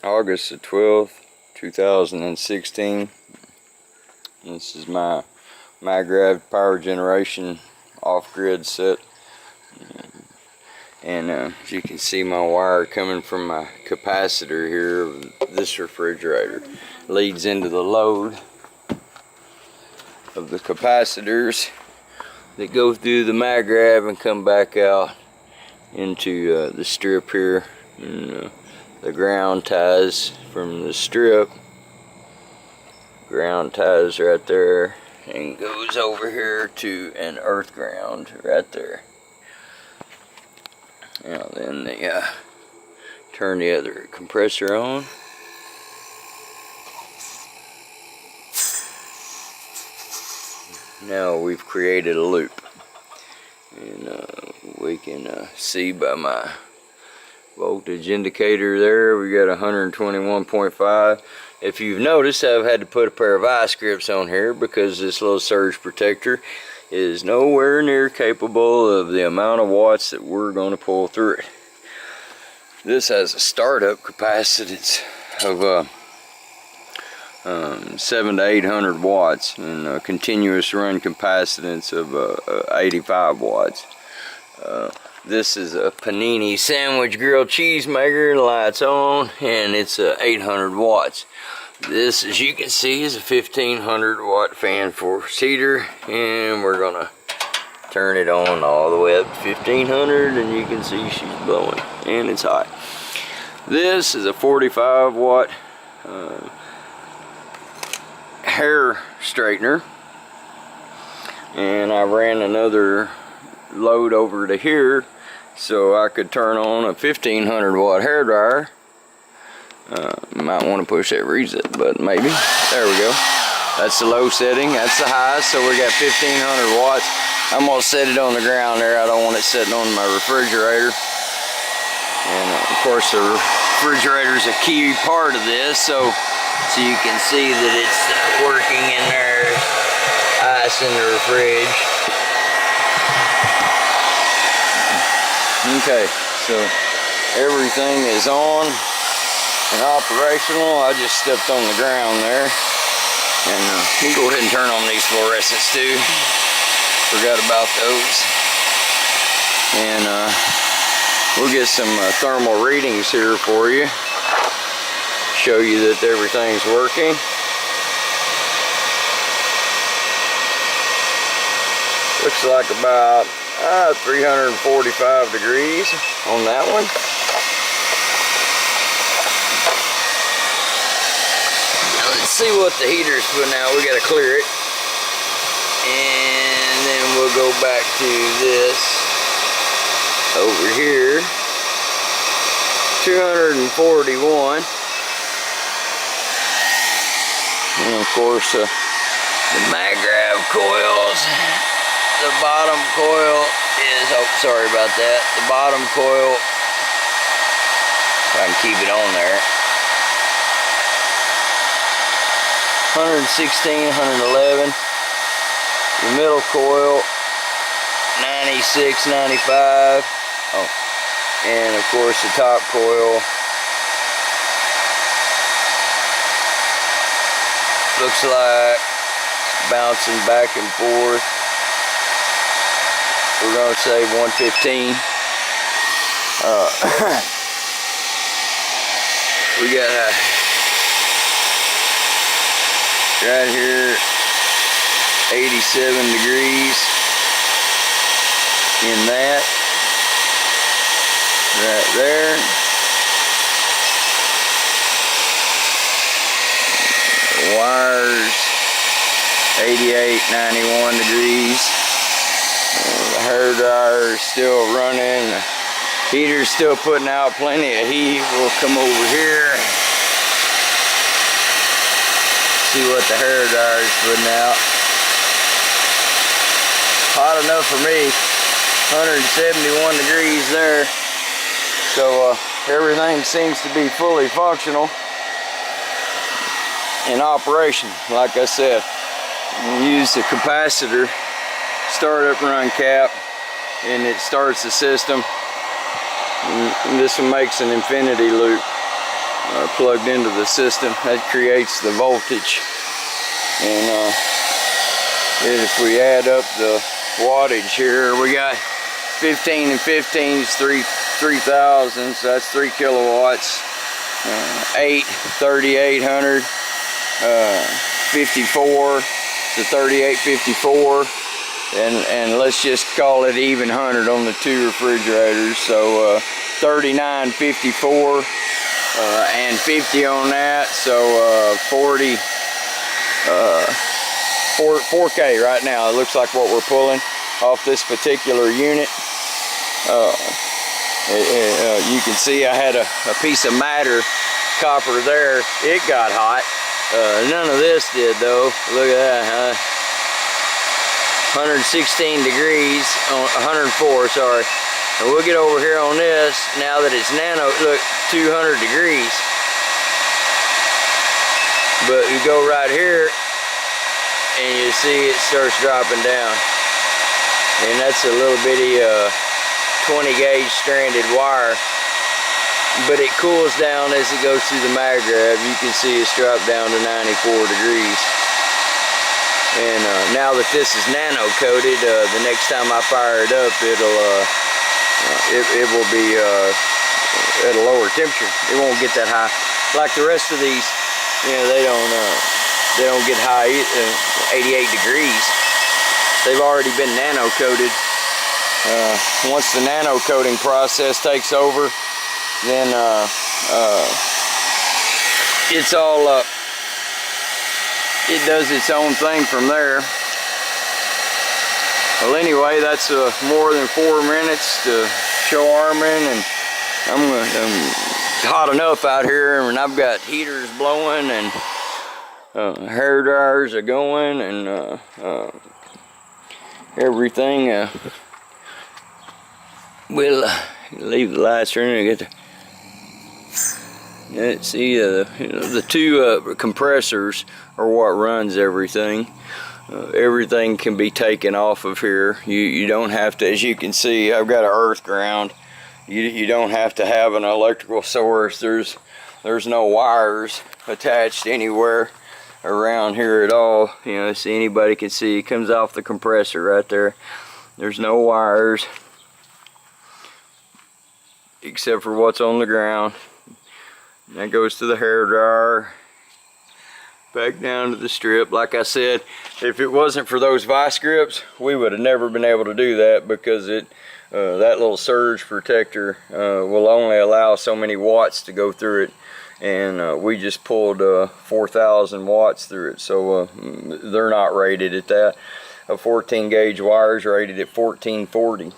August the 12th, 2016. This is my Magravs power generation off-grid set. And as you can see, my wire coming from my capacitor here of this refrigerator leads into the load of the capacitors that go through the Magravs and come back out into the strip here. And the ground ties from the strip, ground ties right there, and goes over here to an earth ground right there. Now then they turn the other compressor on. Now we've created a loop, and we can see by my voltage indicator there we got 121.5. If you've noticed, I've had to put a pair of eye grips on here because this little surge protector is nowhere near capable of the amount of watts that we're going to pull through it. This has a startup capacitance of 700 to 800 watts and a continuous run capacitance of 85 watts. This is a panini sandwich grilled cheese maker, lights on, and it's 800 watts. This, as you can see, is a 1500 watt fan force heater, and we're gonna turn it on all the way up to 1500, and you can see she's blowing, and it's hot. This is a 45 watt hair straightener, and I ran another load over to here so I could turn on a 1500 watt hair dryer. Might want to push that reset button, maybe. There we go. That's the low setting, that's the high, so we got 1500 watts. I'm gonna set it on the ground there. I don't want it sitting on my refrigerator. And of course the refrigerator is a key part of this, so you can see that it's working in there. Ice in the fridge. Okay, so everything is on and operational. I just stepped on the ground there, and we'll go ahead and turn on these fluorescents too. Forgot about those. And we'll get some thermal readings here for you. Show you that everything's working. Looks like about 345 degrees on that one. Now let's see what the heater's putting out. We gotta clear it. And then we'll go back to this over here. 241. And of course the Magravs coils. The bottom coil is, oh, sorry about that. The bottom coil, if I can keep it on there, 116, 111. The middle coil, 96, 95. Oh, and of course the top coil looks like bouncing back and forth. We're going to say 115. We got right here 87 degrees in that. Right there. Wires 88, 91 degrees. The hair dryer is still running. The heater's still putting out plenty of heat. We'll come over here. See what the hair dryer is putting out. Hot enough for me. 171 degrees there. So everything seems to be fully functional in operation. Like I said, use the capacitor startup run cap, and it starts the system. And this one makes an infinity loop. plugged into the system. That creates the voltage, and if we add up the wattage here, we got 15 and 15 is 3,000, so that's 3 kilowatts. 8, 3,800, 54 to 3854, and let's just call it even 100 on the 2 refrigerators. So 3954 and 50 on that, so 40. 4K right now. It looks like what we're pulling off this particular unit. You can see I had a piece of matter copper there. It got hot. None of this did though. Look at that, 116 degrees, 104, sorry. And we'll get over here on this now that it's nano. Look, 200 degrees. But you go right here and you see it starts dropping down. And that's a little bitty 20 gauge stranded wire. But it cools down as it goes through the Magrav. You can see it's dropped down to 94 degrees. And now that this is nano coated, the next time I fire it up, it will be at a lower temperature. It won't get that high. Like the rest of these, you know, they don't get high, 88 degrees. They've already been nano coated. Once the nano coating process takes over, then it's all it does its own thing from there. Well, anyway, that's more than 4 minutes to show arming, and I'm hot enough out here, and I've got heaters blowing, and hair dryers are going, and everything. We'll leave the lights running to get there. Let's see, the 2 compressors are what runs everything. Everything can be taken off of here. You don't have to, as you can see, I've got an earth ground. You don't have to have an electrical source. There's no wires attached anywhere around here at all. You know, see, anybody can see it comes off the compressor right there. There's no wires except for what's on the ground. That goes to the hair dryer, back down to the strip. Like I said, if it wasn't for those vice grips, we would have never been able to do that, because that little surge protector will only allow so many watts to go through it, and we just pulled 4,000 watts through it, so they're not rated at that. A 14 gauge wire is rated at 1440.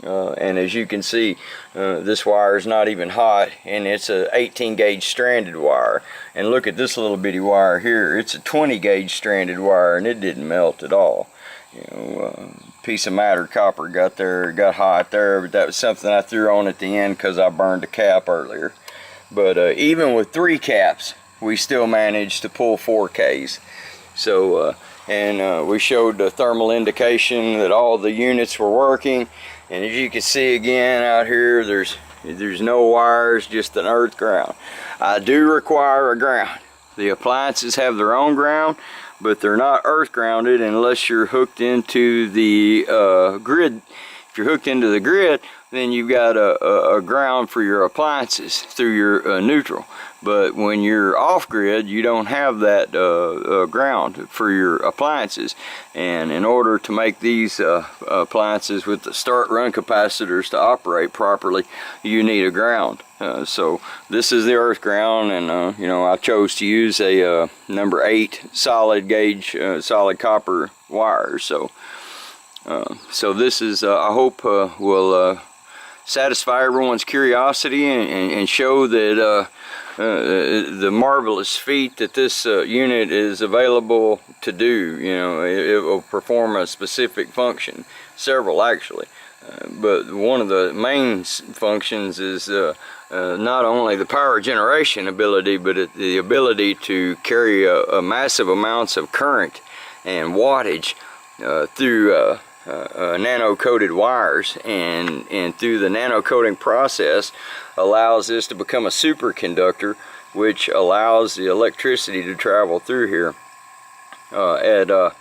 And as you can see, this wire is not even hot, and it's a 18 gauge stranded wire. And look at this little bitty wire here. It's a 20 gauge stranded wire, and it didn't melt at all. You know, piece of matter copper got got hot there, but that was something I threw on at the end because I burned a cap earlier. But even with 3 caps, we still managed to pull 4Ks. So and we showed the thermal indication that all the units were working. And as you can see again out here, there's no wires, just an earth ground. I do require a ground. The appliances have their own ground, but they're not earth grounded unless you're hooked into the grid. If you're hooked into the grid, then you've got a ground for your appliances through your neutral. But when you're off grid, you don't have that ground for your appliances. And in order to make these appliances with the start run capacitors to operate properly, you need a ground. So this is the earth ground, and you know, I chose to use a number 8 solid gauge solid copper wire. So this is I hope will satisfy everyone's curiosity and show that the marvelous feat that this unit is available to do. You know, it will perform a specific function, several actually, but one of the main functions is not only the power generation ability, but the ability to carry a massive amounts of current and wattage through nano-coated wires, and through the nano-coating process allows this to become a superconductor, which allows the electricity to travel through here at a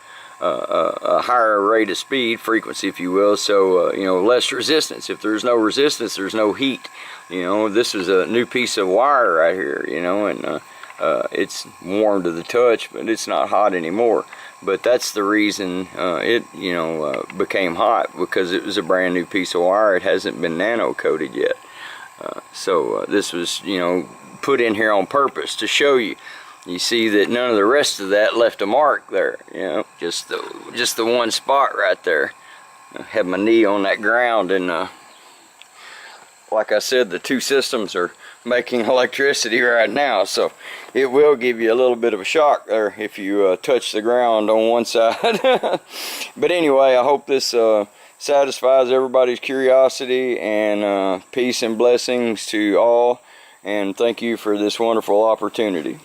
higher rate of speed, frequency if you will, so you know, less resistance. If there's no resistance, there's no heat. You know, this is a new piece of wire right here, you know, and it's warm to the touch, but it's not hot anymore. But that's the reason it, you know, became hot, because it was a brand new piece of wire. It hasn't been nano coated yet. So this was, you know, put in here on purpose to show you. You see that none of the rest of that left a mark there. You know, just the one spot right there. I had my knee on that ground, and like I said, the two systems are making electricity right now, so it will give you a little bit of a shock there if you touch the ground on one side. But anyway, I hope this satisfies everybody's curiosity, and peace and blessings to all, and thank you for this wonderful opportunity.